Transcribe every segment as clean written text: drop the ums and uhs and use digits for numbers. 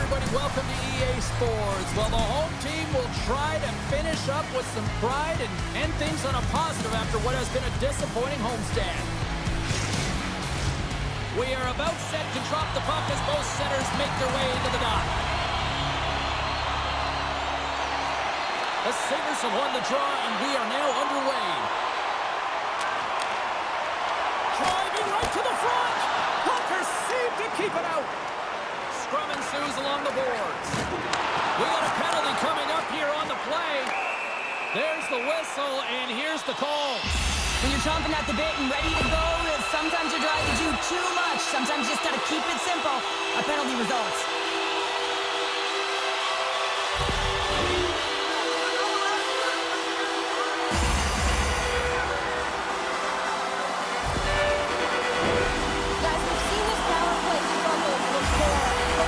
everybody. Welcome to EA Sports. Well, the home team will try to finish up with some pride and end things on a positive after what has been a disappointing homestand. We are about set to drop the puck as both centers make their way into the dot. The Sabres have won the draw, and we are now underway. Driving right to the front. Hunter seemed to keep it out. Scrum ensues along the boards. We got a penalty coming up here on the play. There's the whistle, and here's the call. When you're chomping at the bit and ready to go, sometimes you're trying to do too much. Sometimes you just got to keep it simple. A penalty results.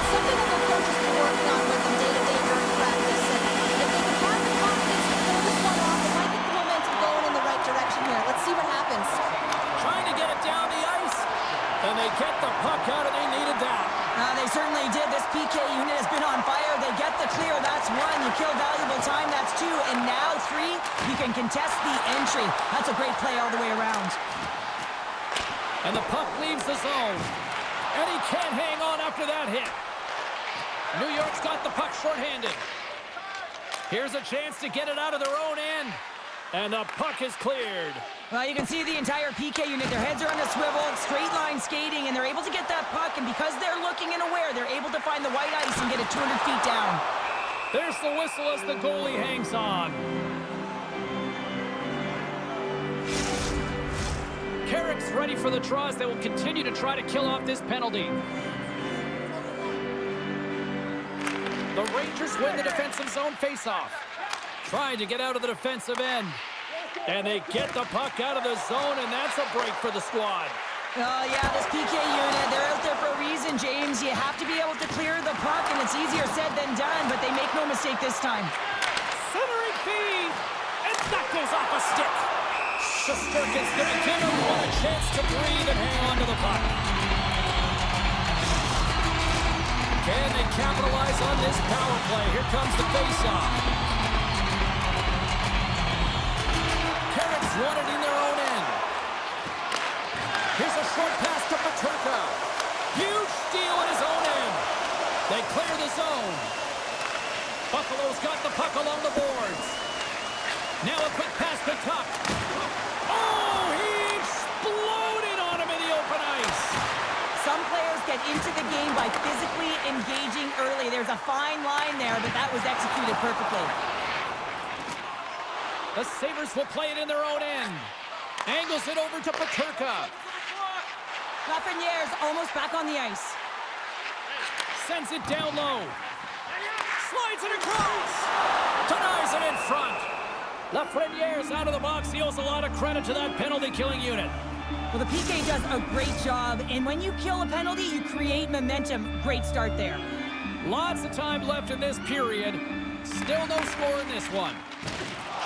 Something that the coach has been working on with them day-to-day during practice. And if they can have the confidence to pull this one off, it might get the momentum going in the right direction here. Let's see what happens. Trying to get it down the ice. And they get the puck out, and they needed that. They certainly did. This PK unit has been on fire. They get the clear. That's one. You kill valuable time. That's two. And now three, you can contest the entry. That's a great play all the way around. And the puck leaves the zone. And he can't hang on after that hit. New York's got the puck shorthanded. Here's a chance to get it out of their own end. And the puck is cleared. Well, you can see the entire PK unit. Their heads are on a swivel, straight line skating, and they're able to get that puck. And because they're looking and aware, they're able to find the white ice and get it 200 feet down. There's the whistle as the goalie hangs on. Carrick's ready for the draw as they will continue to try to kill off this penalty. The Rangers win the defensive zone faceoff. Trying to get out of the defensive end. And they get the puck out of the zone, and that's a break for the squad. Oh, yeah, this PK unit, they're out there for a reason, James. You have to be able to clear the puck, and it's easier said than done, but they make no mistake this time. Centering feed, and that goes off a stick. Shesterkin's going to give everyone a chance to breathe and hang on to the puck. Can they capitalize on this power play? Here comes the faceoff. Carrick's won it in their own end. Here's a short pass to Peterka. Huge steal in his own end. They clear the zone. Buffalo's got the puck along the boards. Now a quick pass to Tuck. Oh, he exploded on him in the open ice. Some players get into the game by physically engaging early. There's a fine line there, but that was executed perfectly. The Sabres will play it in their own end. Angles it over to Peterka. Lafreniere's almost back on the ice. Sends it down low. Slides it across. Denies it in front. Lafreniere's out of the box. He owes a lot of credit to that penalty-killing unit. Well, the PK does a great job, and when you kill a penalty, you create momentum. Great start there. Lots of time left in this period. Still no score in this one.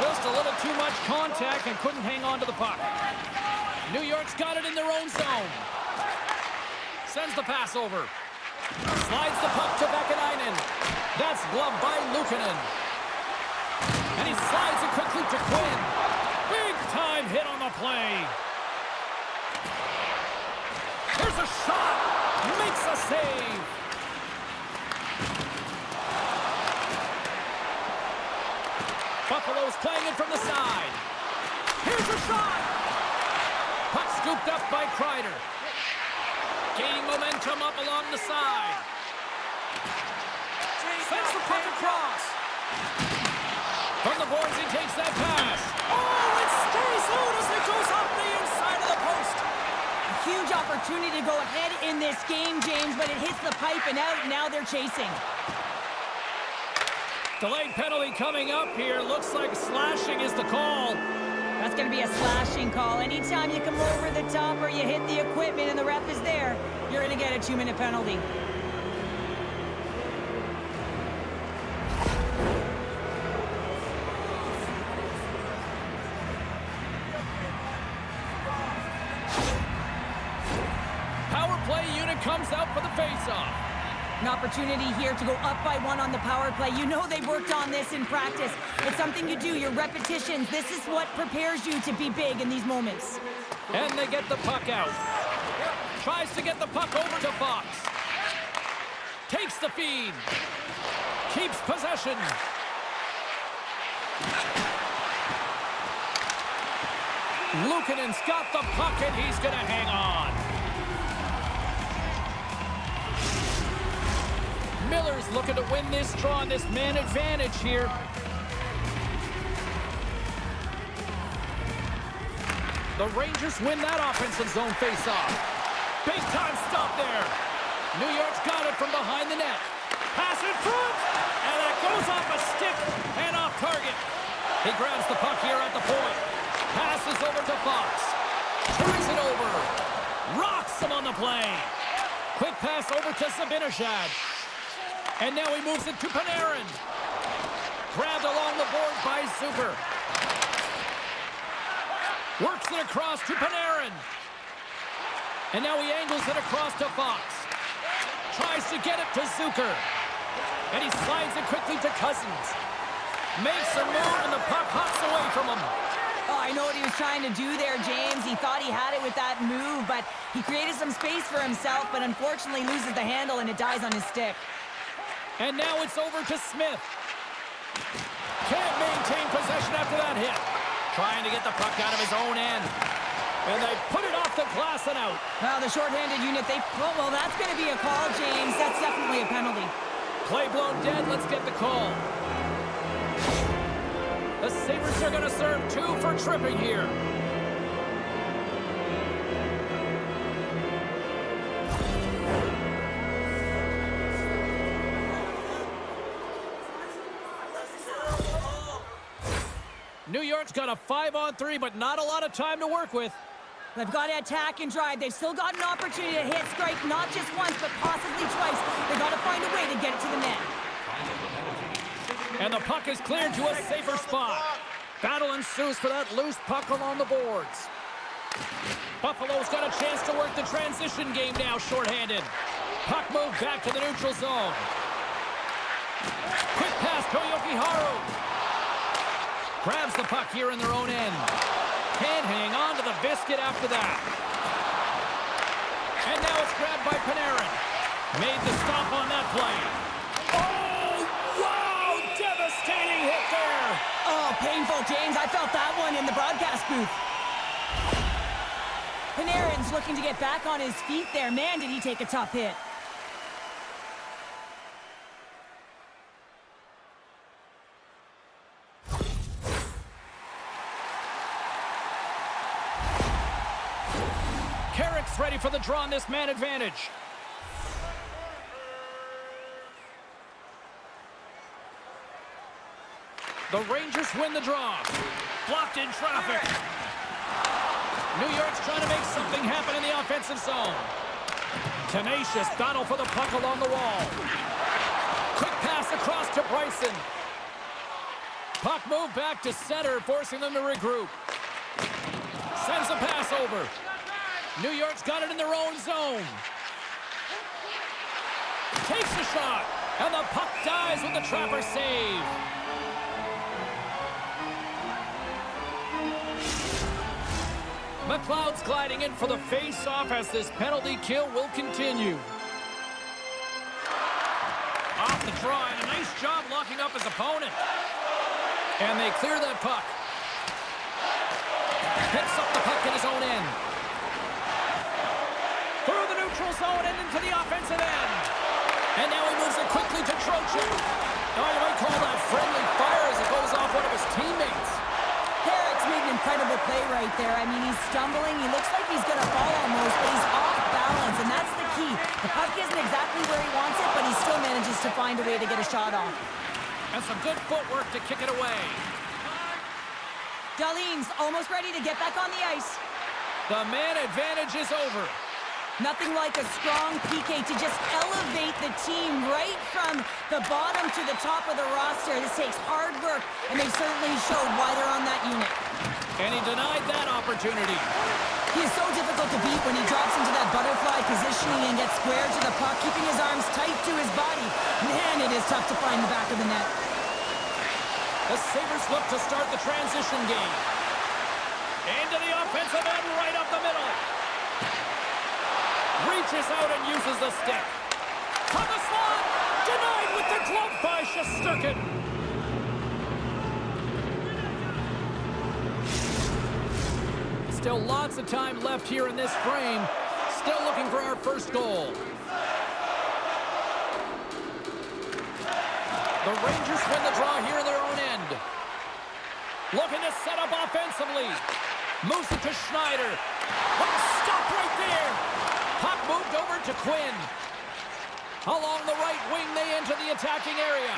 Just a little too much contact and couldn't hang on to the puck. New York's got it in their own zone. Sends the pass over. Slides the puck to Vakanainen. That's gloved by Luukkonen. And he slides it quickly to Quinn. Big time hit on the play. Here's a shot. Makes a save. Buffalo's playing it from the side. Here's a shot. Puck scooped up by Kreider. Gaining momentum up along the side. Sends the puck across. From the boards, he takes that pass. Oh, it stays out as it goes off the inside of the post. A huge opportunity to go ahead in this game, James, but it hits the pipe and out. Now they're chasing. Delayed penalty coming up here. Looks like slashing is the call. That's going to be a slashing call. Anytime you come over the top or you hit the equipment and the ref is there, you're going to get a 2-minute penalty. Power play unit comes out for the faceoff. An opportunity here to go up by 1 on the power play. You know they've worked on this in practice. It's something you do, your repetitions. This is what prepares you to be big in these moments. And they get the puck out. Tries to get the puck over to Fox. Takes the feed. Keeps possession. Luukkonen's got the puck and he's going to hang on. Miller's looking to win this draw on this man advantage here. The Rangers win that offensive zone faceoff. Big time stop there. New York's got it from behind the net. Pass in front, and that goes off a stick and off target. He grabs the puck here at the point. Passes over to Fox. Turns it over. Rocks him on the play. Quick pass over to Zibanejad. And now he moves it to Panarin. Grabbed along the board by Zucker. Works it across to Panarin. And now he angles it across to Fox. Tries to get it to Zucker. And he slides it quickly to Cousins. Makes a move and the puck hops away from him. Oh, I know what he was trying to do there, James. He thought he had it with that move, but he created some space for himself, but unfortunately loses the handle and it dies on his stick. And now it's over to Smith. Can't maintain possession after that hit. Trying to get the puck out of his own end. And they put it off the glass and out. Well, the shorthanded unit, well, that's going to be a call, James. That's definitely a penalty. Play blown dead. Let's get the call. The Sabres are going to serve 2 for tripping here. New York's got a 5-on-3, but not a lot of time to work with. They've got to attack and drive. They've still got an opportunity to hit strike, not just once, but possibly twice. They've got to find a way to get it to the net. And the puck is cleared to a safer spot. Battle ensues for that loose puck along the boards. Buffalo's got a chance to work the transition game now, shorthanded. Puck moved back to the neutral zone. Quick pass to Jokiharju. Grabs the puck here in their own end. Can't hang on to the biscuit after that. And now it's grabbed by Panarin. Made the stop on that play. Oh, wow! Devastating hit there. Oh, painful, James. I felt that one in the broadcast booth. Panarin's looking to get back on his feet there. Man, did he take a tough hit. Carrick's ready for the draw on this man advantage. The Rangers win the draw. Blocked in traffic. New York's trying to make something happen in the offensive zone. Tenacious battle for the puck along the wall. Quick pass across to Bryson. Puck moved back to center, forcing them to regroup. Sends a pass over. New York's got it in their own zone. Takes a shot, and the puck dies with the Trapper save. McLeod's gliding in for the face-off as this penalty kill will continue. Off the draw, and a nice job locking up his opponent. And they clear that puck. Picks up the puck in his own end. Through the neutral zone and into the offensive end. And now he moves it quickly to Trocheck. Oh, you might call that friendly fire as it goes off one of his teammates. Carrick's made an incredible play right there. I mean, he's stumbling. He looks like he's going to fall almost, but he's off balance, and that's the key. The puck isn't exactly where he wants it, but he still manages to find a way to get a shot off. And some good footwork to kick it away. Dahlin's almost ready to get back on the ice. The man advantage is over. Nothing like a strong PK to just elevate the team right from the bottom to the top of the roster. This takes hard work, and they certainly showed why they're on that unit. And he denied that opportunity. He is so difficult to beat when he drops into that butterfly positioning and gets square to the puck, keeping his arms tight to his body. Man, it is tough to find the back of the net. The Sabres look to start the transition game. Into the offensive end, right up the middle. Reaches out and uses the stick. From the slot, denied with the glove by Shesterkin. Still lots of time left here in this frame. Still looking for our first goal. The Rangers win the draw here in their own end. Looking to set up offensively. Moves it to Schneider. Oh, stop right there. Puck moved over to Quinn. Along the right wing, they enter the attacking area.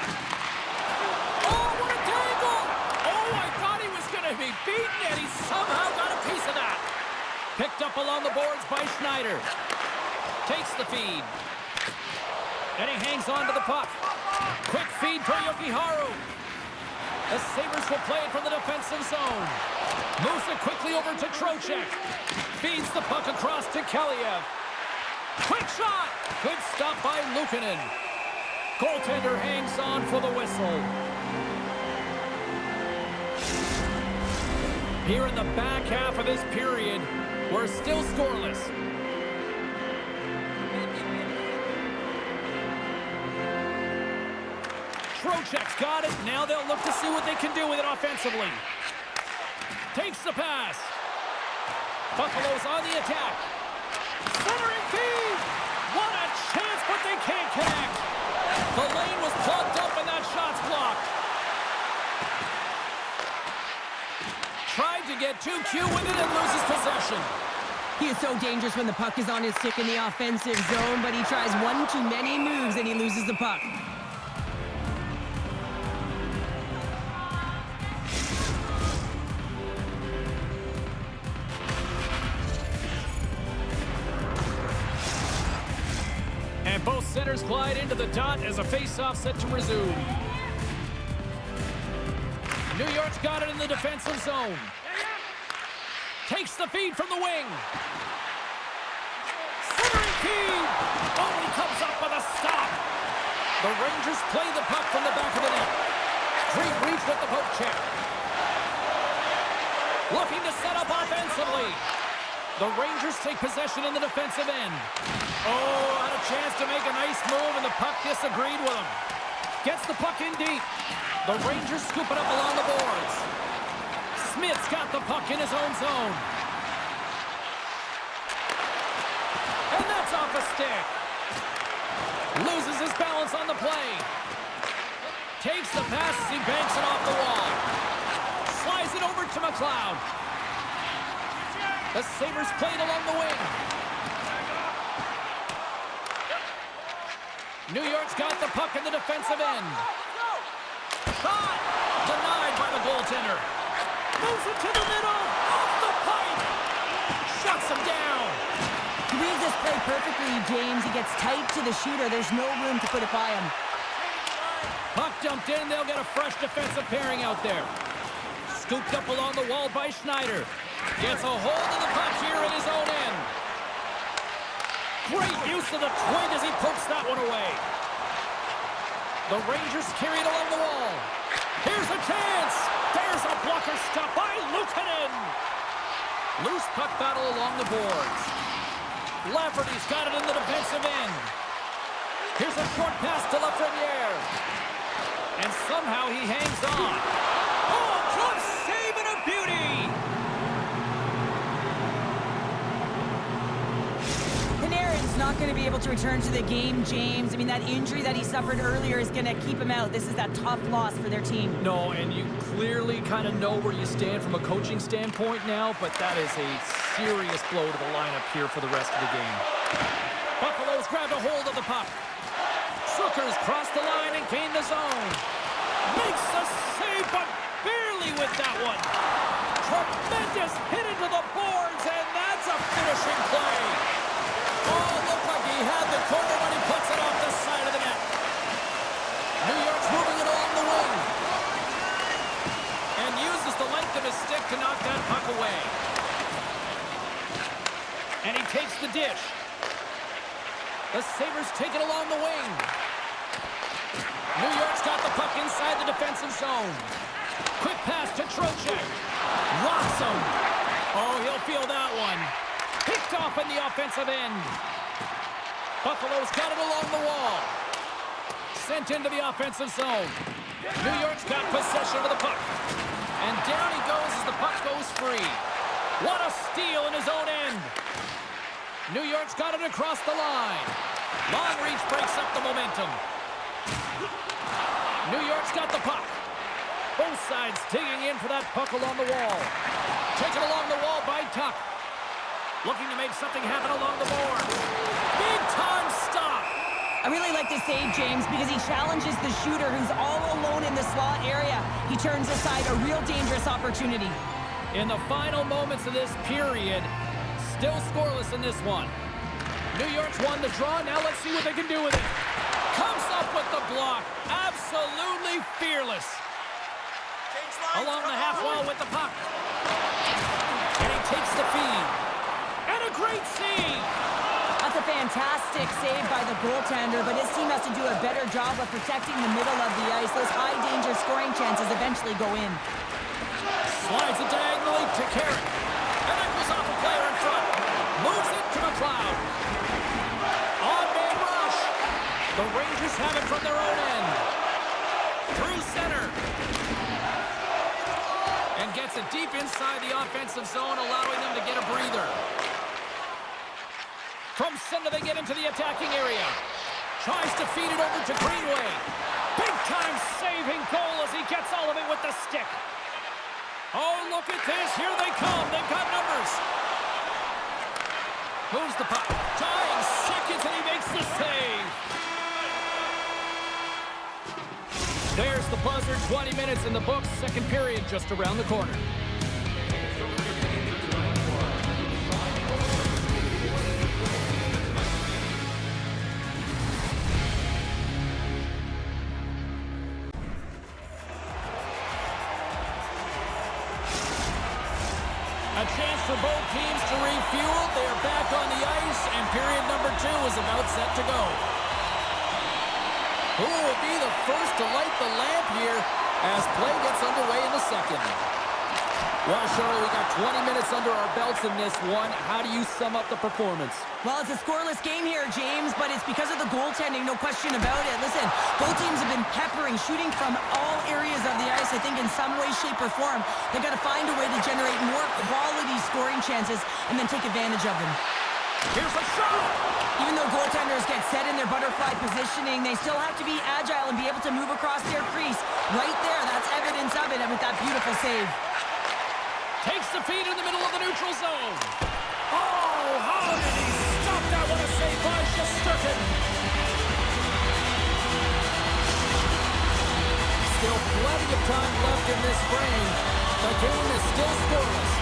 Oh, what a tangle! Oh, I thought he was going to be beaten, and he somehow got a piece of that. Picked up along the boards by Schneider. Takes the feed. And he hangs on to the puck. Quick feed for Jokiharju. The Sabres will play it from the defensive zone. Moves it quickly over to Trocheck. Feeds the puck across to Kaliev. Quick shot! Good stop by Luukkonen. Goaltender hangs on for the whistle. Here in the back half of this period, we're still scoreless. Trocheck's got it. Now they'll look to see what they can do with it offensively. Takes the pass. Buffalo's on the attack. Centering feed. What a chance, but they can't connect. The lane was plugged up and that shot's blocked. Tried to get too cute with it and loses possession. He is so dangerous when the puck is on his stick in the offensive zone, but he tries one too many moves and he loses the puck. And both centers glide into the dot as a face-off set to resume. New York's got it in the defensive zone. Takes the feed from the wing. Centering feed. Oh, he comes up with a stop. The Rangers play the puck from the back of the net. Great reach with the poke check. Looking to set up offensively. The Rangers take possession in the defensive end. Oh, had a chance to make a nice move, and the puck disagreed with him. Gets the puck in deep. The Rangers scoop it up along the boards. Smith's got the puck in his own zone. And that's off a stick. Loses his balance on the play. Takes the pass as he banks it off the wall. Slides it over to McLeod. The Sabres played along the wing. New York's got the puck in the defensive end. Shot! Denied by the goaltender. Moves it to the middle. Off the pipe. Shuts him down. He reads this play perfectly, James. He gets tight to the shooter. There's no room to put it by him. Puck dumped in. They'll get a fresh defensive pairing out there. Scooped up along the wall by Schneider. Gets a hold of the puck here in his own end. Great use of the twig as he pokes that one away. The Rangers carry it along the wall. Here's a chance. There's a blocker stop by Luukkonen. Loose puck battle along the boards. Lafferty's got it in the defensive end. Here's a short pass to Lafreniere. And somehow he hangs on. Oh, glove save and a beauty. Panarin's not going to be able to return to the game, James. I mean, that injury that he suffered earlier is going to keep him out. This is that tough loss for their team. No, and you clearly kind of know where you stand from a coaching standpoint now, but that is a serious blow to the lineup here for the rest of the game. Buffalo's grabbed a hold of the puck. Zucker's crossed the line and gained the zone. Makes the save, but barely with that one. Tremendous hit into the boards, and that's a finishing play. Oh, looked like he had the corner when he puts it off the side of the net. New York's moving it along the wing. And uses the length of his stick to knock that puck away. takes the dish. The Sabres take it along the wing. New York's got the puck inside the defensive zone. Quick pass to Trocheck. Rocks him. Oh, he'll feel that one. Picked off in the offensive end. Buffalo's got it along the wall. Sent into the offensive zone. New York's got possession of the puck. And down he goes as the puck goes free. What a steal in his own end. New York's got it across the line. Long reach breaks up the momentum. New York's got the puck. Both sides digging in for that puck along the wall. Taken along the wall by Tuck. Looking to make something happen along the board. Big time stop. I really like this save, James, because he challenges the shooter who's all alone in the slot area. He turns aside a real dangerous opportunity. In the final moments of this period, still scoreless in this one. New York's won the draw. Now let's see what they can do with it. Comes up with the block. Absolutely fearless. Along the half wall with the puck. And he takes the feed. And a great save. That's a fantastic save by the goaltender, but his team has to do a better job of protecting the middle of the ice. Those high-danger scoring chances eventually go in. Slides it diagonally to Carrick. And that goes off a player in front. Moves it to McLeod. On-man rush. The Rangers have it from their own end. Through center. And gets it deep inside the offensive zone, allowing them to get a breather. From center, they get into the attacking area. Tries to feed it over to Greenway. Big-time saving goal as he gets all of it with the stick. Oh, look at this. Here they come. They've got numbers. Moves the puck. Tying seconds, and he makes the save. There's the buzzer. 20 minutes in the books. Second period just around the corner. A chance for both teams to refuel. They are back on the ice, and period number 2 is about set to go. Who will be the first to light the lamp here as play gets underway in the second? Well, Shirley, we got 20 minutes under our belts in this one. How do you sum up the performance? Well, it's a scoreless game here, James, but it's because of the goaltending, no question about it. Listen, both teams have been peppering, shooting from all areas of the ice, I think in some way, shape, or form. They've got to find a way to generate more quality scoring chances and then take advantage of them. Here's a shot! Even though goaltenders get set in their butterfly positioning, they still have to be agile and be able to move across their crease. Right there, that's evidence of it with that beautiful save. Takes the feed in the middle of the neutral zone. Oh, how did he stop that? What a save by Shesterkin. Still plenty of time left in this frame. The game is still scoreless.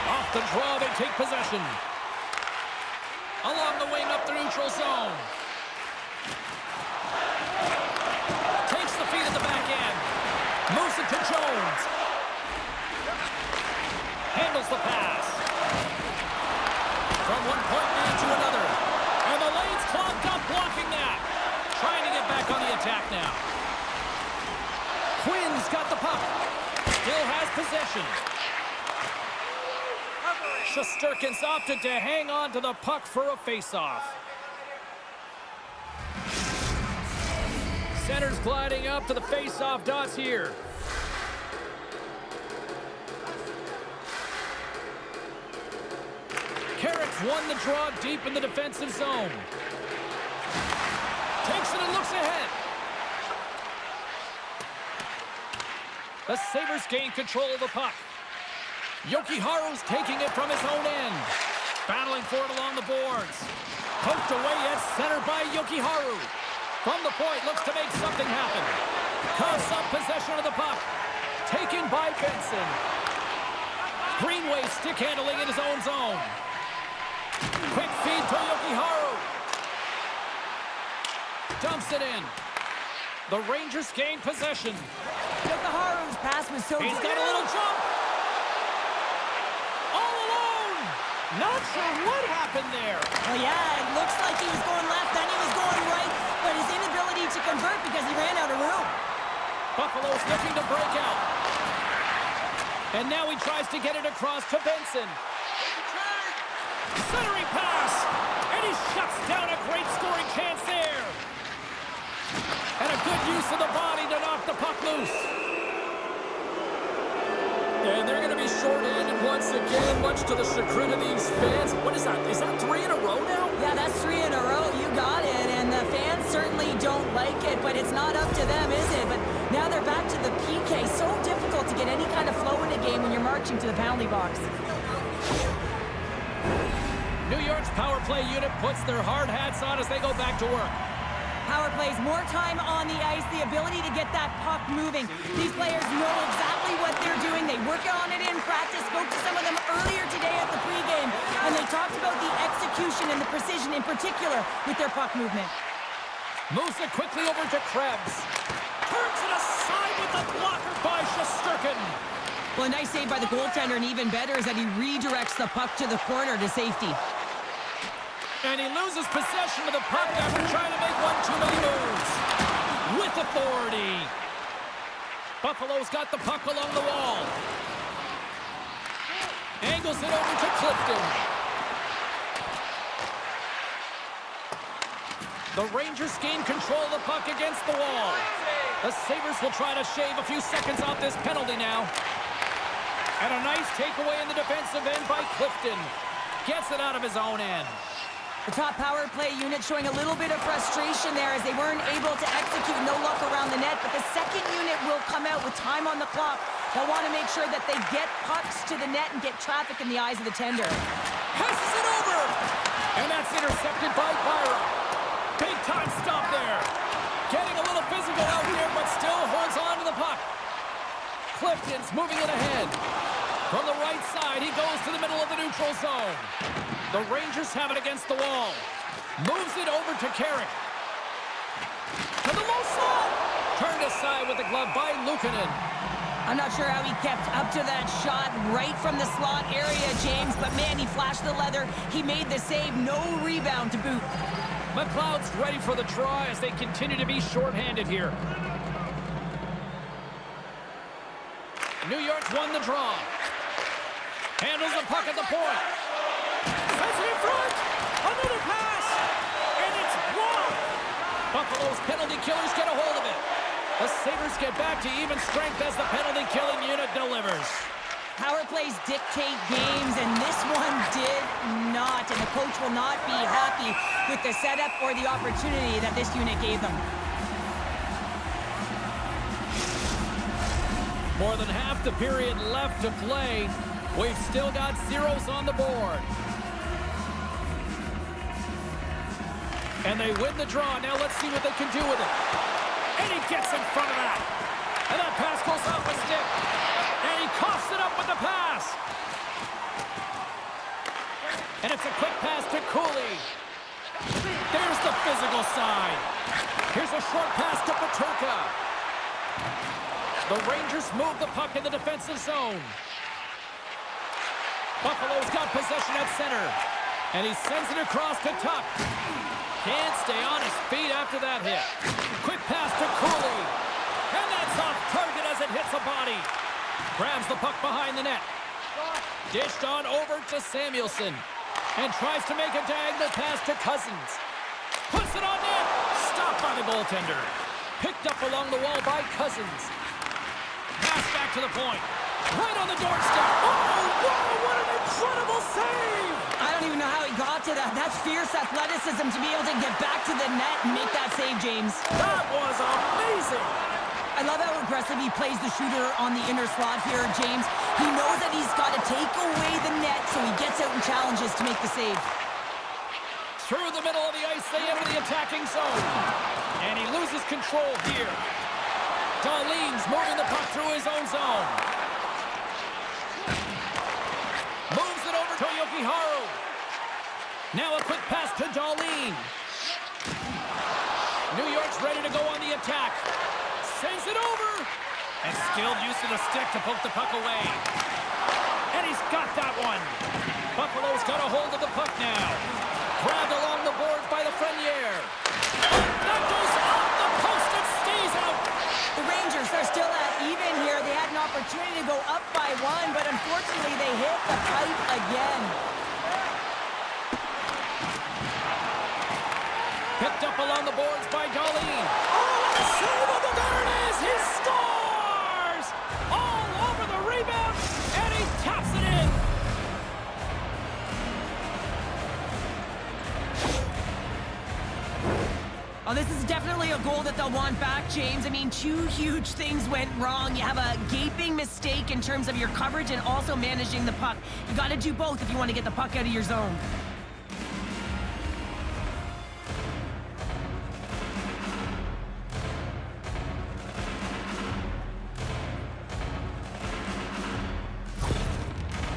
Off the draw, they take possession. Along the wing up the neutral zone. Takes the feed at the back end. Moves it to Jones. Handles the pass. From one point man to another. And the lane's clogged up blocking that. Trying to get back on the attack now. Quinn's got the puck. Still has possession. Shesterkin's opted to hang on to the puck for a face-off. Center's gliding up to the face-off dots here. Carrick's won the draw deep in the defensive zone. Takes it and looks ahead. The Sabres gain control of the puck. Jokiharju's taking it from his own end. Battling for it along the boards. Poked away at center by Jokiharju. From the point, looks to make something happen. Cuffs up possession of the puck. Taken by Benson. Greenway stick handling in his own zone. Quick feed to Jokiharju. Dumps it in. The Rangers gain possession. Jokiharju's pass was so He's got a little jump. All alone. Not sure what happened there. Well, yeah, it looks like he was going left, then he was going right, but his inability to convert because he ran out of room. Buffalo's looking to break out. And now he tries to get it across to Benson. Centering pass. And he shuts down a great scoring chance there. And a good use of the body to knock the puck loose. And they're going to be short-handed once again, much to the chagrin of these fans. What is that? Is that 3 in a row now? Yeah, that's 3 in a row. You got it. And the fans certainly don't like it, but it's not up to them, is it? But now they're back to the PK. So difficult to get any kind of flow in a game when you're marching to the penalty box. New York's power play unit puts their hard hats on as they go back to work. Power plays, more time on the ice, the ability to get that puck moving. These players know exactly what they're doing. They work on it in practice. Spoke to some of them earlier today at the pregame, and they talked about the execution and the precision in particular with their puck movement. Moves it quickly over to Krebs. Turns it aside with the blocker by Shesterkin. Well, a nice save by the goaltender, and even better is that he redirects the puck to the corner to safety. And he loses possession of the puck after trying to make one too many moves. With authority. Buffalo's got the puck along the wall. Angles it over to Clifton. The Rangers gain control of the puck against the wall. The Sabres will try to shave a few seconds off this penalty now. And a nice takeaway in the defensive end by Clifton. Gets it out of his own end. The top power play unit showing a little bit of frustration there as they weren't able to execute. No luck around the net, but the second unit will come out with time on the clock. They'll want to make sure that they get pucks to the net and get traffic in the eyes of the tender. Passes it over! And that's intercepted by Byra. Big time stop there. Getting a little physical out here, but still holds on to the puck. Clifton's moving it ahead. From the right side, he goes to the middle of the neutral zone. The Rangers have it against the wall. Moves it over to Carrick. To the low slot. Turned aside with the glove by Luukkonen. I'm not sure how he kept up to that shot right from the slot area, James, but man, he flashed the leather. He made the save. No rebound to boot. McLeod's ready for the draw as they continue to be shorthanded here. New York's won the draw. Handles the puck at the point. Sends it in front. Another pass. And it's blocked. Buffalo's penalty killers get a hold of it. The Sabres get back to even strength as the penalty killing unit delivers. Power plays dictate games, and this one did not. And the coach will not be happy with the setup or the opportunity that this unit gave them. More than half the period left to play. We've still got zeros on the board. And they win the draw. Now let's see what they can do with it. And he gets in front of that. And that pass goes off a stick. And he coughs it up with the pass. And it's a quick pass to Cooley. There's the physical side. Here's a short pass to Peterka. The Rangers move the puck in the defensive zone. Buffalo's got possession at center. And he sends it across to Tuck. Can't stay on his feet after that hit. Quick pass to Cooley. And that's off target as it hits a body. Grabs the puck behind the net. Dished on over to Samuelson. And tries to make a diagonal pass to Cousins. Puts it on net. Stopped by the goaltender. Picked up along the wall by Cousins. Pass back to the point. Right on the doorstep. Oh, wow, what an incredible save! I don't even know how he got to that. That's fierce athleticism to be able to get back to the net and make that save, James. That was amazing! I love how aggressive he plays the shooter on the inner slot here, James. He knows that he's got to take away the net, so he gets out and challenges to make the save. Through the middle of the ice, they enter the attacking zone. And he loses control here. Darlene's moving the puck through his own zone. Moves it over to Yokiharu. Now a quick pass to Darlene. New York's ready to go on the attack. Sends it over. And skilled use of the stick to poke the puck away. And he's got that one. Buffalo's got a hold of the puck now. Grabbed along the boards by Lafreniere. That goes off the post and stays out. The Rangers are still at even here. They had an opportunity to go up by one, but unfortunately they hit the pipe again. Picked up along the boards by Darlene. Oh, a save of the there it is. He scores! All over the rebound, and he taps it in. Oh, this is definitely a goal that they'll want back, James. I mean, two huge things went wrong. You have a gaping mistake in terms of your coverage and also managing the puck. You got to do both if you want to get the puck out of your zone.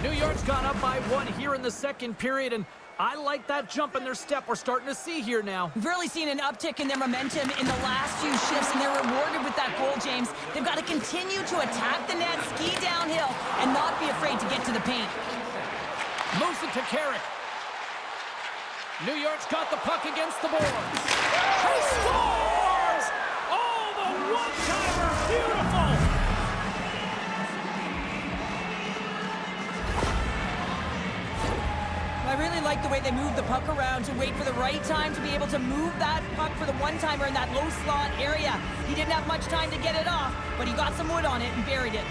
New York's gone up by one here in the second period, and I like that jump in their step we're starting to see here now. We've really seen an uptick in their momentum in the last few shifts, and they're rewarded with that goal, James. They've got to continue to attack the net, ski downhill, and not be afraid to get to the paint. Moves it to Carrick. New York's got the puck against the boards. He scores! Oh, the one-timer! Beautiful! I really like the way they move the puck around to wait for the right time to be able to move that puck for the one-timer in that low slot area. He didn't have much time to get it off, but he got some wood on it and buried it.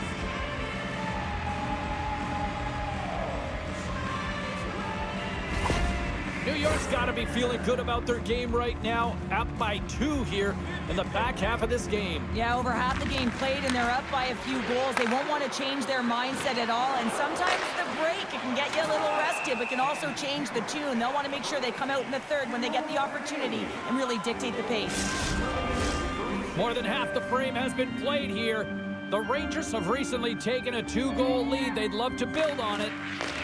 New York's got to be feeling good about their game right now. Up by 2 here in the back half of this game. Yeah, over half the game played, and they're up by a few goals. They won't want to change their mindset at all, and sometimes the break, it can get you a little rested, but can also change the tune. They'll want to make sure they come out in the third when they get the opportunity and really dictate the pace. More than half the frame has been played here. The Rangers have recently taken a 2-goal lead. They'd love to build on it.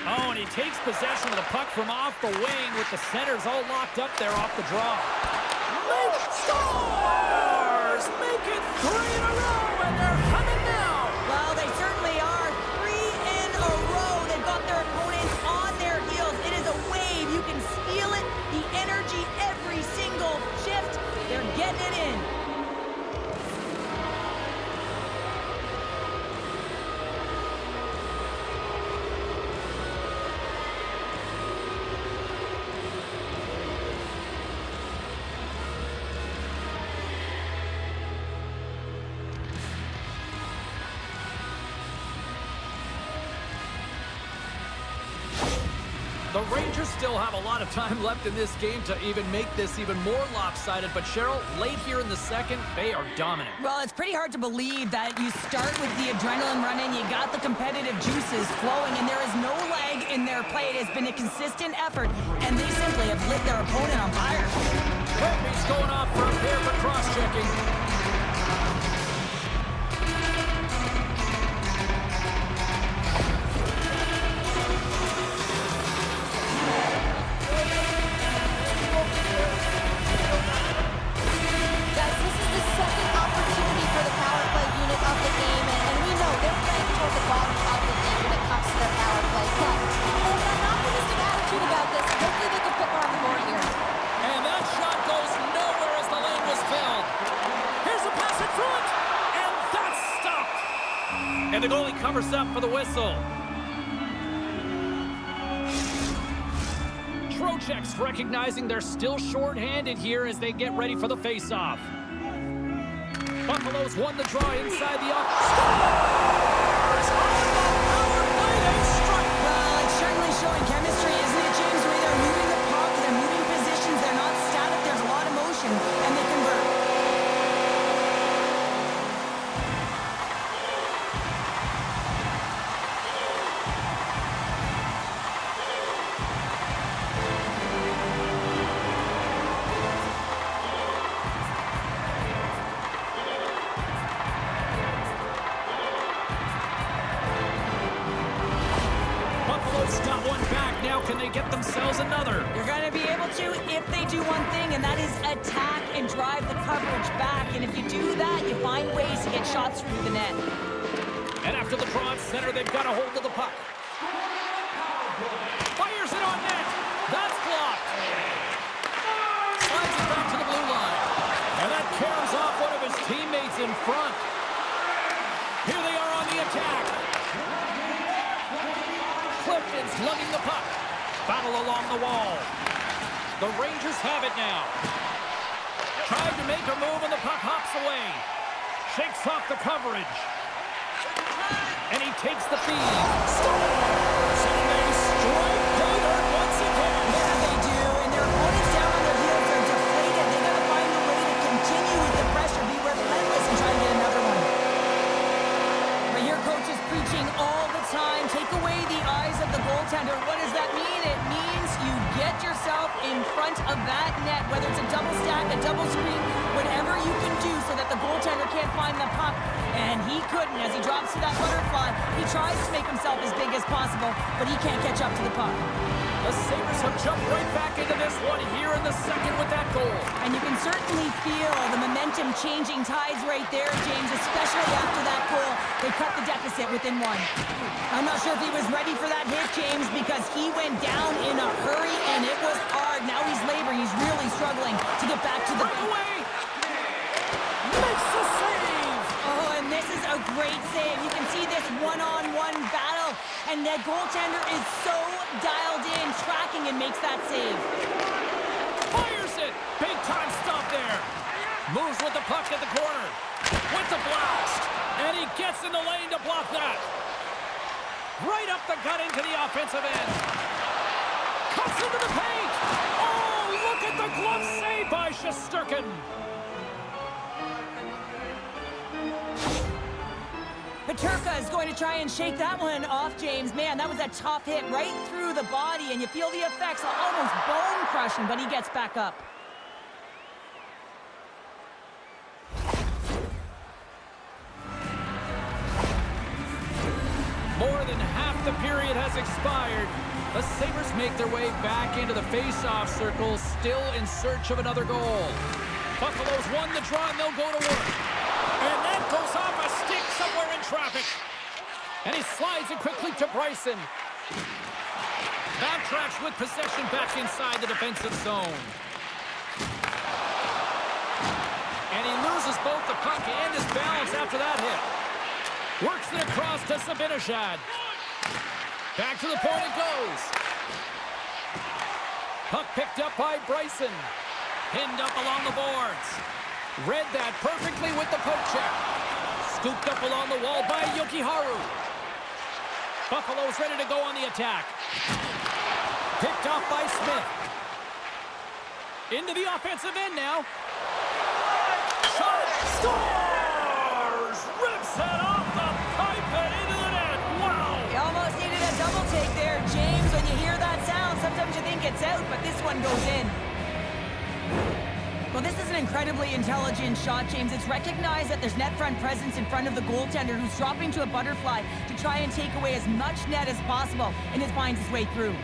Oh, and he takes possession of the puck from off the wing with the centers all locked up there off the draw. Make scores! Make it 3 in a row, and they're coming now. Well, they certainly are. 3 in a row. They've got their opponents on their heels. It is a wave. You can feel it. The energy every single shift. They're getting it in. The Rangers still have a lot of time left in this game to even make this even more lopsided. But, Cheryl, late here in the second, they are dominant. Well, it's pretty hard to believe that you start with the adrenaline running, you got the competitive juices flowing, and there is no lag in their play. It has been a consistent effort, and they simply have lit their opponent on fire. Kirby's going off for a pair for cross-checking. And the goalie covers up for the whistle. Trocheck's recognizing they're still short-handed here as they get ready for the face-off. Buffalo's won the draw inside the off. Scores! On the power play, they strike. Well, it's certainly showing chemistry, isn't it, James? Where they're moving the puck, they're moving positions, they're not static, there's a lot of motion, and they convert. Got one back now. Can they get themselves another? You're going to be able to if they do one thing, and that is attack and drive the coverage back. And if you do that, you find ways to get shots through the net. And after the draw at center, they've got a hold of the puck. Fires it on net. That's blocked. Slides it back to the blue line. And that carries off one of his teammates in front. Here they are on the attack. Clifton's lugging the puck. Battle along the wall. The Rangers have it now. Tried to make a move and the puck hops away. Shakes off the coverage. And he takes the feed. Scores! And they strike Taylor once again. Yeah, they do. And their opponents down on their heels are deflated. They got to find a way to continue with the pressure, be relentless, and try and get another one. But your coach is preaching all the time. Take away the eyes of the goaltender. What does that mean? It means you get yourself in front of that net, whether it's a double stack, a double screen, whatever you can do so that the goaltender can't find the puck. And he couldn't. As he drops to that butterfly, he tries to make himself as big as possible, but he can't catch up to the puck. The Sabres have jumped right back into this one here in the second with that goal. And you can certainly feel the momentum changing tides right there, James, especially after that goal. They cut the deficit within one. I'm not sure if he was ready for that hit, James, because he went down in a hurry, and it was hard. Now he's laboring. He's really struggling to get back to the... Breakaway! Makes the save! Oh, and this is a great save. You can see this one-on-one battle, and the goaltender is so dialed in, tracking, and makes that save. Fires it! Big time stop there. Moves with the puck at the corner. With the blast. And he gets in the lane to block that. Right up the gut into the offensive end. Cuts into the paint. Oh, look at the glove save by Shesterkin. Peterka is going to try and shake that one off, James. Man, that was a tough hit right through the body, and you feel the effects, almost bone-crushing, but he gets back up. More than half the period has expired. The Sabres make their way back into the face-off circle, still in search of another goal. Buffalo's won the draw, and they'll go to work. And that goes off a stick somewhere in traffic. And he slides it quickly to Bryson. Backtracks with possession back inside the defensive zone. And he loses both the puck and his balance after that hit. Works it across to Sabinishad. Back to the point it goes. Puck picked up by Bryson. Pinned up along the boards. Read that perfectly with the poke check. Scooped up along the wall by Yokiharu. Buffalo's ready to go on the attack. Picked off by Smith. Into the offensive end now. Shot! Scores! Rips it off the pipe and into the net. Wow! You almost needed a double take there, James. When you hear that sound, sometimes you think it's out, but this one goes in. Well, this is an incredibly intelligent shot, James. It's recognized that there's net front presence in front of the goaltender, who's dropping to a butterfly to try and take away as much net as possible, and it finds its way through.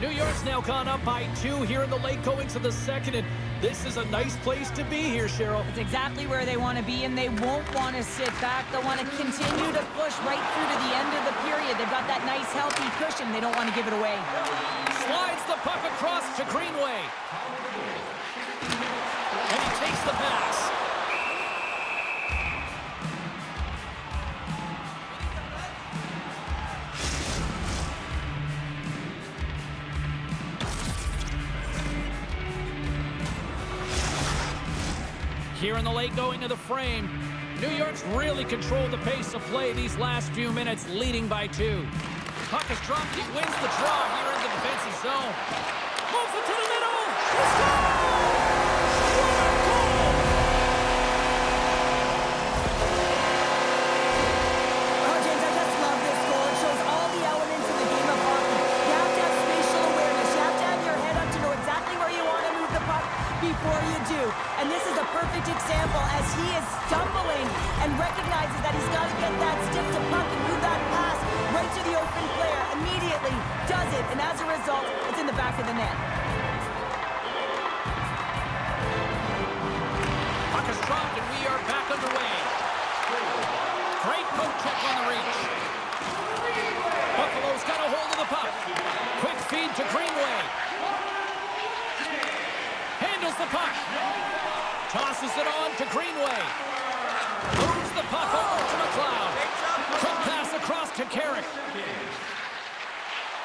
New York's now gone up by 2 here in the late goings of the second, and this is a nice place to be here, Cheryl. It's exactly where they want to be, and they won't want to sit back. They'll want to continue to push right through to the end of the period. They've got that nice, healthy cushion. They don't want to give it away. Slides the puck across to Greenway. And he takes the pass. Here in the late going of the frame, New York's really controlled the pace of play these last few minutes, leading by 2. Puck is dropped, he wins the draw here in the defensive zone. Moves it to the middle! He scores! What a goal! Oh, James, I just love this goal. It shows all the elements in the game of hockey. You have to have spatial awareness. You have to have your head up to know exactly where you want to move the puck before you do. And this is a perfect example as he is stumbling and recognizes that he's got to get that stiff to puck and move that pass right to the open player. Immediately does it, and as a result, it's in the back of the net. reach. Buffalo's got a hold of the puck. Quick feed to Greenway. Handles the puck. Tosses it on to Greenway. Moves the puck over to McLeod. Quick pass across to Carrick.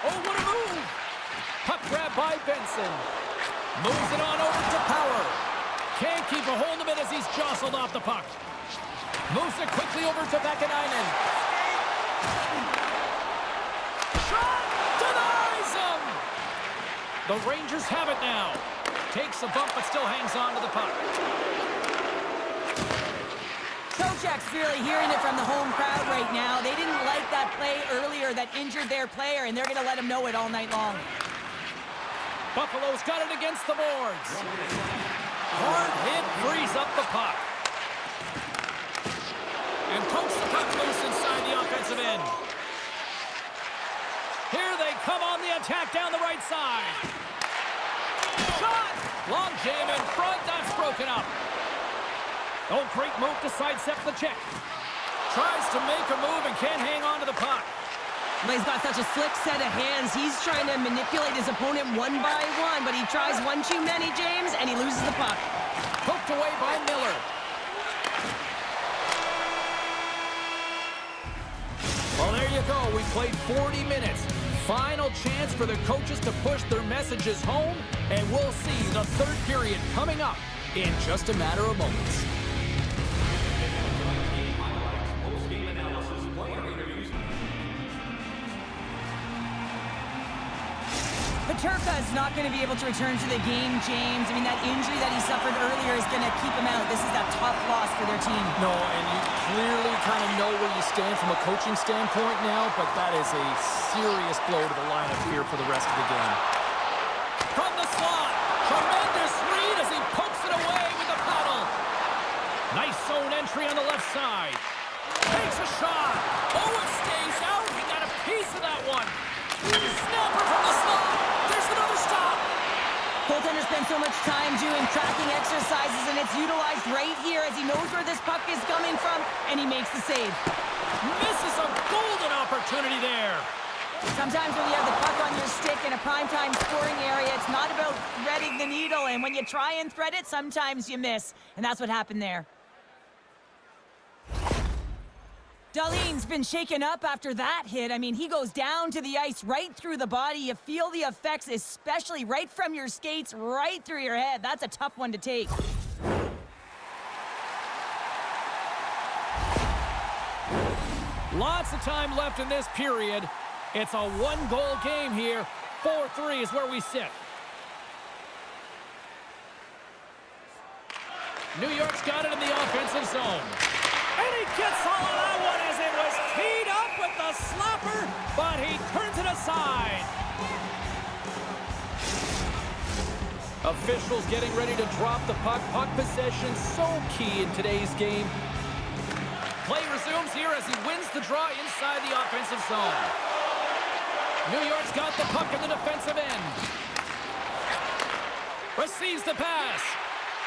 Oh, what a move! Puck grab by Benson. Moves it on over to Power. Can't keep a hold of it as he's jostled off the puck. Moves it quickly over to Vakanainen. Shot! Denies him! The Rangers have it now. Takes a bump but still hangs on to the puck. Trocheck's really hearing it from the home crowd right now. They didn't like that play earlier that injured their player, and they're going to let him know it all night long. Buffalo's got it against the boards. Hard hit frees up the puck. And pokes the puck loose inside the offensive end. Here they come on the attack down the right side. Shot! Long jam in front, that's broken up. Oh, great move to sidestep the check. Tries to make a move and can't hang on to the puck. But he's got such a slick set of hands. He's trying to manipulate his opponent one by one, but he tries one too many, James, and he loses the puck. Poked away by Miller. Well, there you go. We played 40 minutes. Final chance for the coaches to push their messages home, and we'll see the third period coming up in just a matter of moments. Peterka is not going to be able to return to the game, James. I mean, that injury that he suffered earlier is going to keep him out. This is a tough loss for their team. No, and you clearly kind of know where you stand from a coaching standpoint now, but that is a serious blow to the lineup here for the rest of the game. From the slot, tremendous read as he pokes it away with a paddle. Nice zone entry on the left side. Takes a shot. Oh, it stays out. He got a piece of that one. Snapper from the slot. There's another stop. Goaltender spends so much time doing tracking exercises, and it's utilized right here as he knows where this puck is coming from, and he makes the save. Misses a golden opportunity there. Sometimes when you have the puck on your stick in a primetime scoring area, it's not about threading the needle, and when you try and thread it, sometimes you miss, and that's what happened there. Dahlin's been shaken up after that hit. I mean, he goes down to the ice right through the body. You feel the effects, especially right from your skates, right through your head. That's a tough one to take. Lots of time left in this period. It's a one-goal game here. 4-3 is where we sit. New York's got it in the offensive zone. And he gets all of that one as it was teed up with the slapper, but he turns it aside. Officials getting ready to drop the puck. Puck possession so key in today's game. Play resumes here as he wins the draw inside the offensive zone. New York's got the puck in the defensive end. Receives the pass.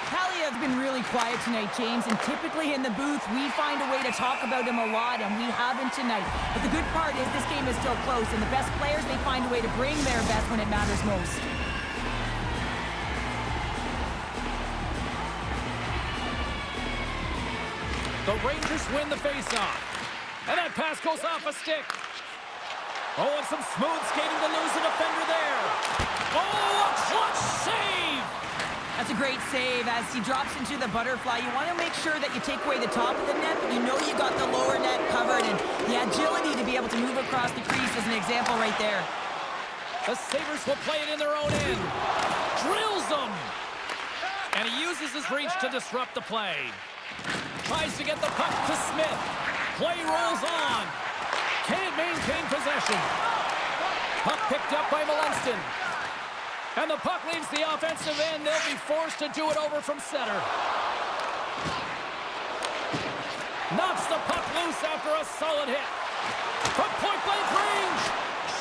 Kaliev's been really quiet tonight, James, and typically in the booth, we find a way to talk about him a lot, and we haven't tonight. But the good part is this game is still close, and the best players, they find a way to bring their best when it matters most. The Rangers win the faceoff. And that pass goes off a stick. Oh, and some smooth skating to lose a defender there. Oh, a clutch save! That's a great save as he drops into the butterfly. You want to make sure that you take away the top of the net, but you know you got the lower net covered, and the agility to be able to move across the crease is an example right there. The Sabres will play it in their own end. Drills them! And he uses his reach to disrupt the play. Tries to get the puck to Smith. Play rolls on. Can't maintain possession. Puck picked up by Melanson. And the puck leaves the offensive end. They'll be forced to do it over from center. Knocks the puck loose after a solid hit. From point-blank range.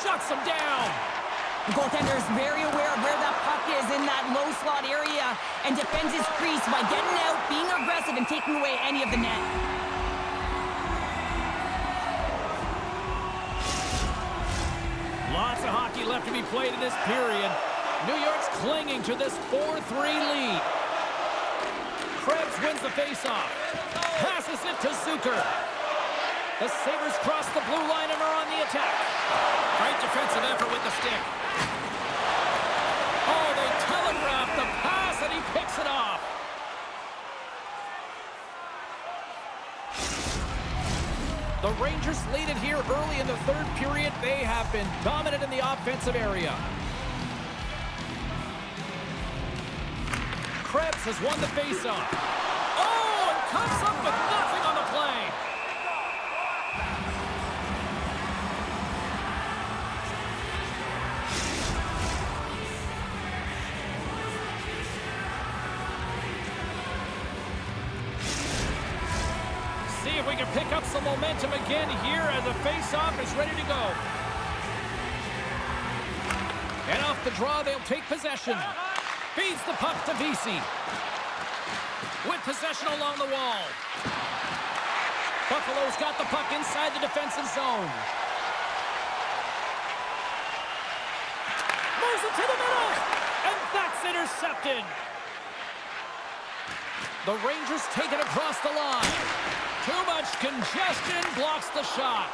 Shuts him down. The goaltender is very aware of where that puck is in that low slot area and defends his crease by getting out, being aggressive, and taking away any of the net. Lots of hockey left to be played in this period. New York's clinging to this 4-3 lead. Krebs wins the faceoff. Passes it to Zucker. The Sabres cross the blue line and are on the attack. Great defensive effort with the stick. Oh, they telegraphed the pass and he picks it off. The Rangers lead it here early in the third period. They have been dominant in the offensive area. Krebs has won the faceoff. Oh, and comes up with nothing on the play. See if we can pick up some momentum again here as the faceoff is ready to go. And off the draw, they'll take possession. Feeds the puck to Vesey. With possession along the wall. Buffalo's got the puck inside the defensive zone. Moves it to the middle. And that's intercepted. The Rangers take it across the line. Too much congestion blocks the shot.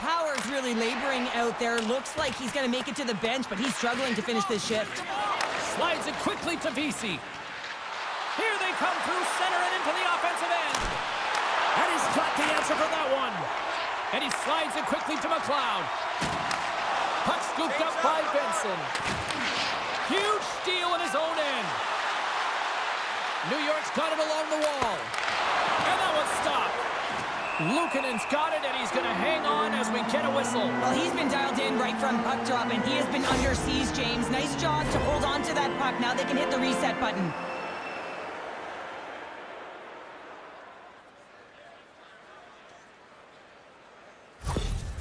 Power's really laboring out there. Looks like he's going to make it to the bench, but he's struggling to finish this shift. Slides it quickly to Vesey. Here they come through center and into the offensive end. And he's got the answer for that one. And he slides it quickly to McLeod. Puck scooped up by Benson. Huge steal in his own end. New York's got it along the wall. And that one's stopped. Luukkonen's got it, and he's going to hang on as we get a whistle. Well, he's been dialed in right from puck drop, and he has been under siege, James. Nice job to hold on to that puck. Now they can hit the reset button.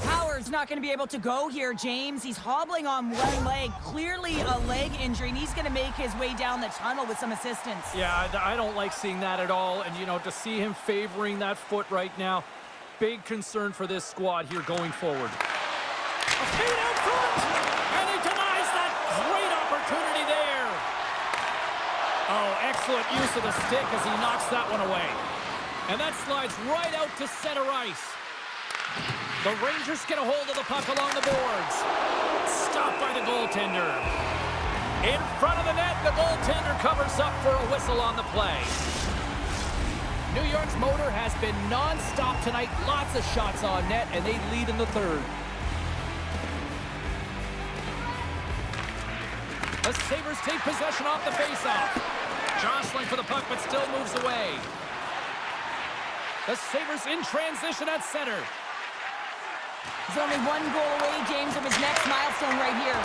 Howard's not going to be able to go here, James. He's hobbling on one leg. Clearly a leg injury, and he's going to make his way down the tunnel with some assistance. Yeah, I don't like seeing that at all. And, you know, to see him favoring that foot right now, big concern for this squad here going forward. A feed out front! And he denies that great opportunity there. Oh, excellent use of the stick as he knocks that one away. And that slides right out to center ice. The Rangers get a hold of the puck along the boards. Stopped by the goaltender. In front of the net, the goaltender covers up for a whistle on the play. New York's motor has been non-stop tonight. Lots of shots on net, and they lead in the third. The Sabres take possession off the faceoff. Jostling for the puck, but still moves away. The Sabres in transition at center. He's only one goal away, James, from his next milestone right here.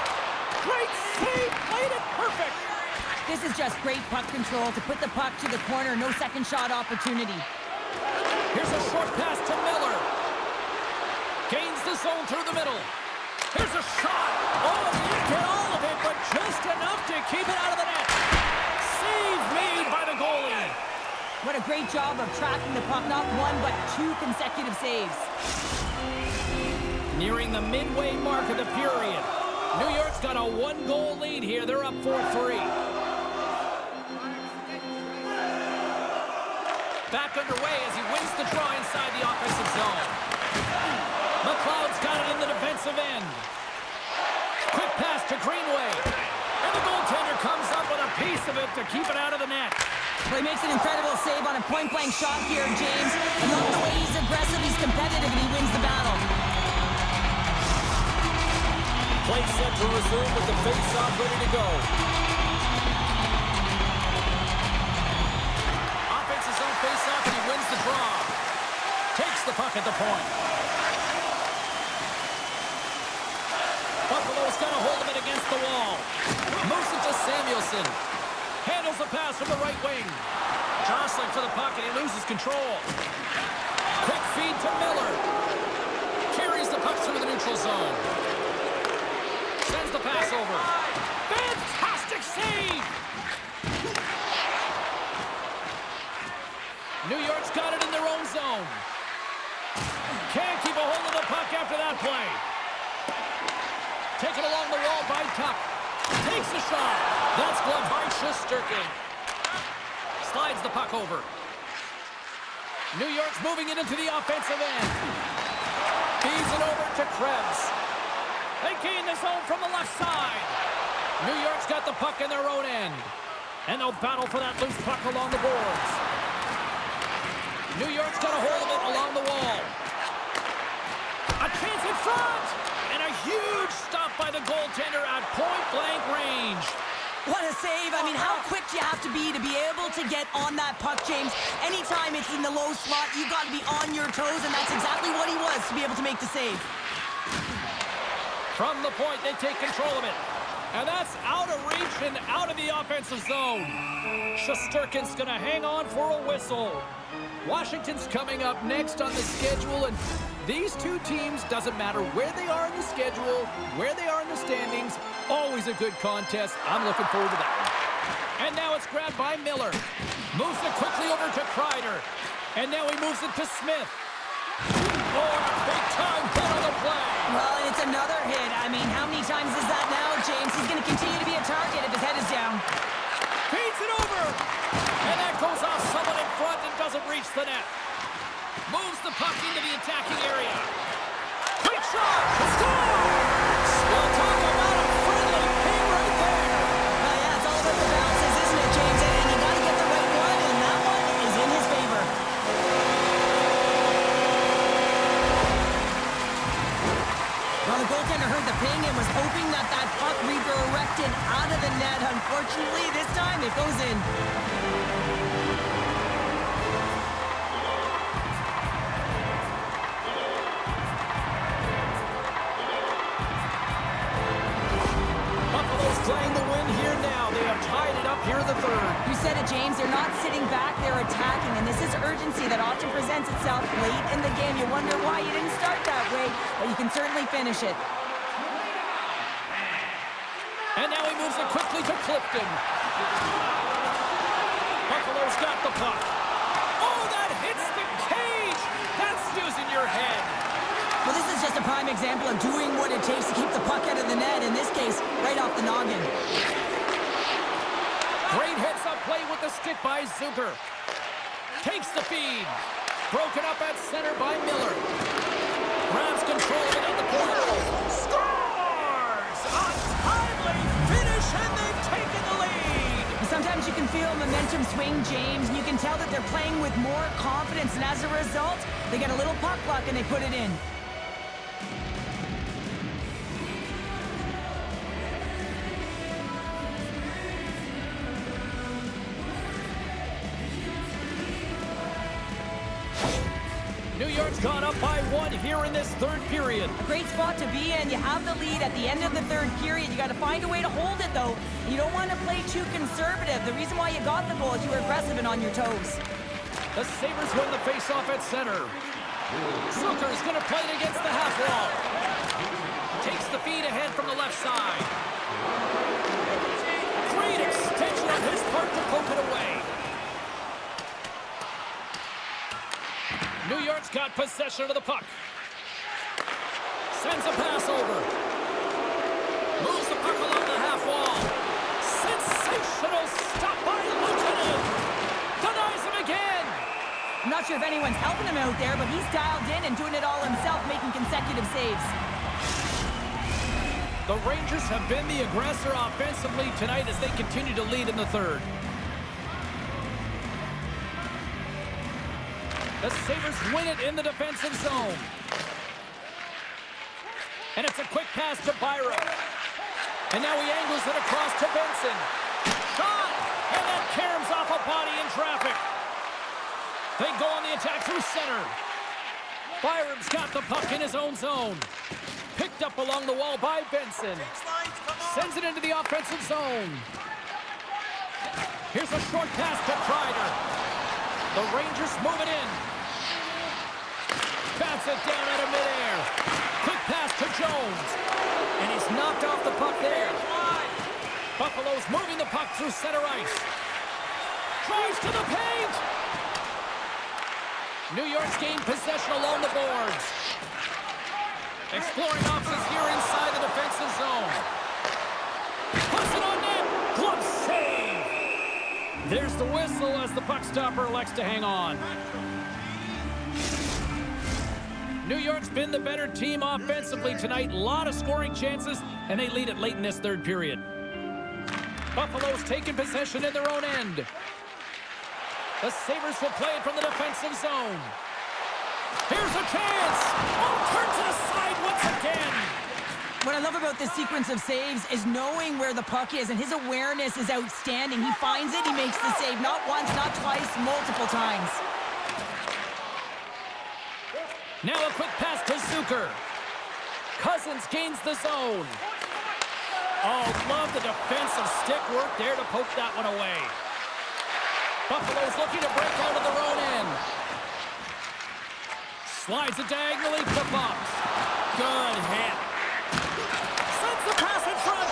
Great save! Played it perfect! This is just great puck control to put the puck to the corner. No second shot opportunity. Here's a short pass to Miller. Gains the zone through the middle. Here's a shot. Oh, didn't get all of it, but just enough to keep it out of the net. Save made by the goalie. What a great job of tracking the puck. Not one, but two consecutive saves. Nearing the midway mark of the period. New York's got a one-goal lead here. They're up 4-3. Back underway as he wins the draw inside the offensive zone. McLeod's got it in the defensive end. Quick pass to Greenway. And the goaltender comes up with a piece of it to keep it out of the net. Well, he makes an incredible save on a point-blank shot here, James. I love the way he's aggressive, he's competitive, and he wins the battle. Play set to resume with the face-off ready to go. Offensive zone face-off, and he wins the draw. Takes the puck at the point. Buffalo's got a hold of it against the wall. Moves it to Samuelson. Handles the pass from the right wing. Jostling for the puck, and he loses control. Quick feed to Miller. Carries the puck through the neutral zone. Sends the pass over. Fantastic save! New York's got it in their own zone. Can't keep a hold of the puck after that play. Taken along the wall by Tuck. Takes a shot. That's gloved by Shesterkin. Slides the puck over. New York's moving it into the offensive end. Feeds it over to Krebs. They gain the zone from the left side. New York's got the puck in their own end. And they'll battle for that loose puck along the boards. New York's got a hold of it along the wall. A chance in front! And a huge stop by the goaltender at point-blank range. What a save. I mean, how quick do you have to be able to get on that puck, James? Anytime it's in the low slot, you've got to be on your toes, and that's exactly what he was to be able to make the save. From the point, they take control of it. And that's out of reach and out of the offensive zone. Shesterkin's going to hang on for a whistle. Washington's coming up next on the schedule, and these two teams, doesn't matter where they are in the schedule, where they are in the standings, always a good contest. I'm looking forward to that one. And now it's grabbed by Miller. Moves it quickly over to Kreider. And now he moves it to Smith. Oh, a big-time hit on the play. Well, and it's another hit. I mean, how many times is that now, James? He's going to continue to be a target if his head is down. Feeds it over. And that goes off someone in front and doesn't reach the net. Moves the puck into the attacking area. Quick shot. Scores! We'll talk about a friendly ping right there. Yeah, it's all about the bounces, isn't it, James? And you got to get the right one, and that one is in his favor. Well, the goaltender heard the ping and was hoping that that puck redirected out of the net. Unfortunately, this time it goes in. Buffalo's playing the win here now. They have tied it up here in the third. You said it, James. They're not sitting back. They're attacking. And this is urgency that often presents itself late in the game. You wonder why you didn't start that way, but you can certainly finish it. And now he moves it quickly to Clifton. Buffalo's got the puck. Oh, that hits the cage! That's news in your head. Well, this is just a prime example of doing what it takes to keep the puck out of the net. In this case, right off the noggin. Great heads-up play with the stick by Zucker. Takes the feed. Broken up at center by Miller. Grabs control of it on the corner. Scores! A timely finish, and they've taken the lead. Sometimes you can feel momentum swing, James, and you can tell that they're playing with more confidence, and as a result, they get a little puck luck and they put it in. New York's gone up by 1 here in this third period. A great spot to be in. You have the lead at the end of the third period. You got to find a way to hold it, though. You don't want to play too conservative. The reason why you got the goal is you were aggressive and on your toes. The Sabres win the faceoff at center. Zucker's going to play it against the half wall. Takes the feed ahead from the left side. Great extension on his part to poke it away. New York's got possession of the puck. Sends a pass over. Moves the puck along the half wall. Sensational stop by Luukkonen. Denies him again. I'm not sure if anyone's helping him out there, but he's dialed in and doing it all himself, making consecutive saves. The Rangers have been the aggressor offensively tonight as they continue to lead in the third. The Sabres win it in the defensive zone. And it's a quick pass to Byram. And now he angles it across to Benson. Shot! And that caroms off a body in traffic. They go on the attack through center. Byram's got the puck in his own zone. Picked up along the wall by Benson. Sends it into the offensive zone. Here's a short pass to Kreider. The Rangers move it in. Bats it down out of midair. Quick pass to Jones. And he's knocked off the puck there. Buffalo's moving the puck through center ice. Drives to the paint. New York's gained possession along the boards. Exploring options here inside the defensive zone. There's the whistle as the puck stopper elects to hang on. New York's been the better team offensively tonight. A lot of scoring chances, and they lead it late in this third period. Buffalo's taking possession in their own end. The Sabres will play it from the defensive zone. Here's a chance. Oh, turns it aside once again. What I love about this sequence of saves is knowing where the puck is, and his awareness is outstanding. He finds it, he makes the save not once, not twice, multiple times. Now a quick pass to Zucker. Cousins gains the zone. Oh, love the defensive stick work there to poke that one away. Buffalo's looking to break out of their own end. Slides it diagonally to Bumps. Good hit. Sends the pass in front.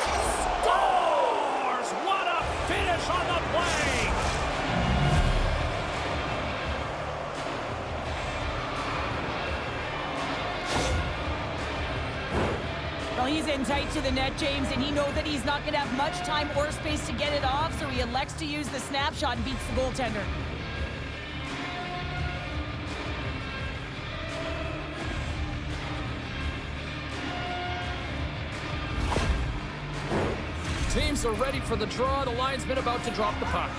Scores! What a finish on the play! Well, he's in tight to the net, James, and he knows that he's not going to have much time or space to get it off, so he elects to use the snapshot and beats the goaltender. Teams are ready for the draw. The linesman about to drop the puck.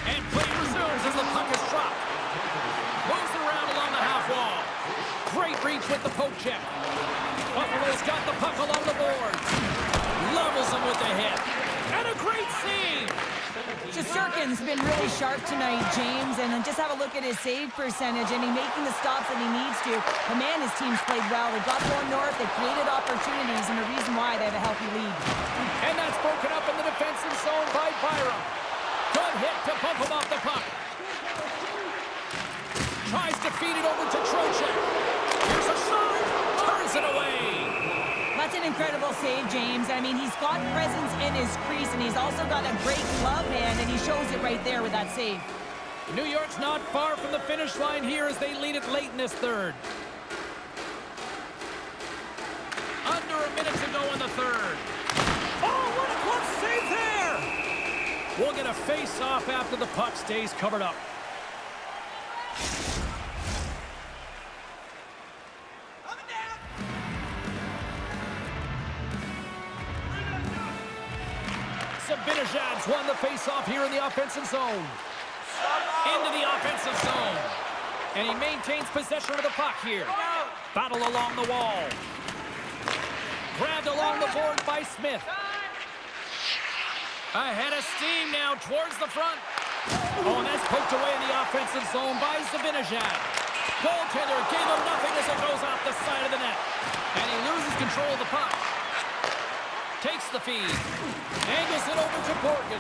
And play resumes as the puck is dropped. Moves it around along the half wall. Great reach with the poke check. Buffalo's got the puck along the boards. Levels him with the hit. And a great save. Shesterkin's been really sharp tonight, James, and just have a look at his save percentage, and he's making the stops that he needs to. But man, his team's played well. They got going north, they created opportunities, and the reason why they have a healthy lead. And that's broken up in the defensive zone by Byram. Good hit to bump him off the puck. Tries to feed it over to Trocheck. Here's a shot. Turns it away. That's an incredible save, James. I mean, he's got presence in his crease, and he's also got a great glove hand, and he shows it right there with that save. New York's not far from the finish line here as they lead it late in this third. Under a minute to go in the third. Oh, what a close save there! We'll get a face-off after the puck stays covered up. Sabinejad's won the face-off here in the offensive zone. Into the offensive zone. And he maintains possession of the puck here. Battle along the wall. Grabbed along the board by Smith. Ahead of steam now towards the front. Oh, and that's poked away in the offensive zone by Sabinejad. Goaltender gave him nothing as it goes off the side of the net. And he loses control of the puck. Takes the feed. Angles it over to Borgen.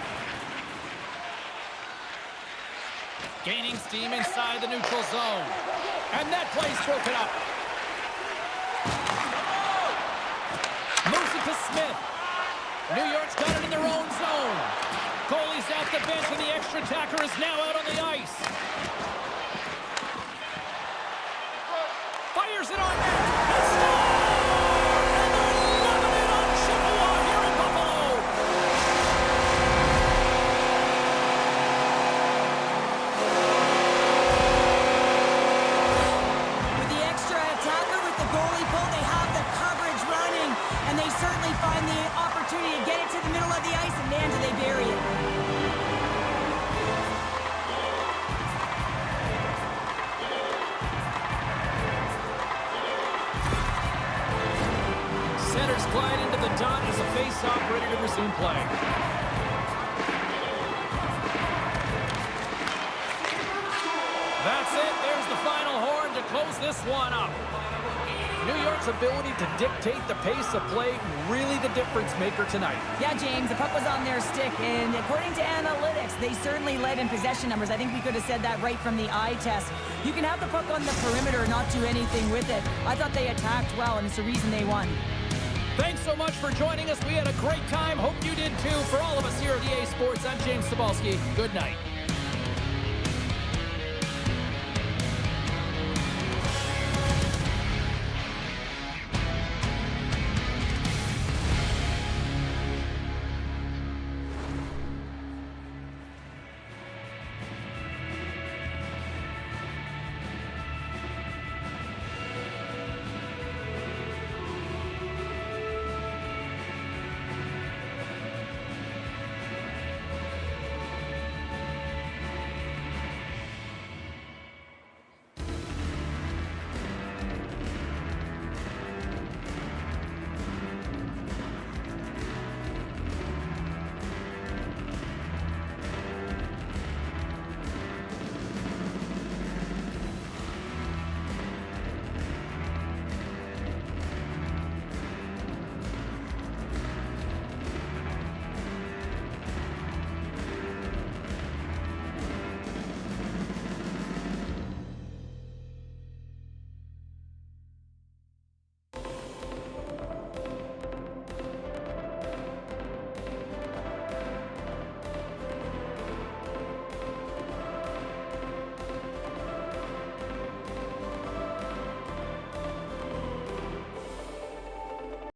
Gaining steam inside the neutral zone. And that play's broken up. Moves it to Smith. New York's got it in their own zone. Goalie's out the bench and the extra attacker is now out on the ice. Fires it on net. And scores! Glide into the dot as a face-off ready to resume play. That's it. There's the final horn to close this one up. New York's ability to dictate the pace of play, really the difference maker tonight. Yeah, James, the puck was on their stick, and according to analytics, they certainly led in possession numbers. I think we could have said that right from the eye test. You can have the puck on the perimeter and not do anything with it. I thought they attacked well, and it's the reason they won. Thanks so much for joining us. We had a great time. Hope you did too. For all of us here at EA Sports, I'm James Cebulski. Good night.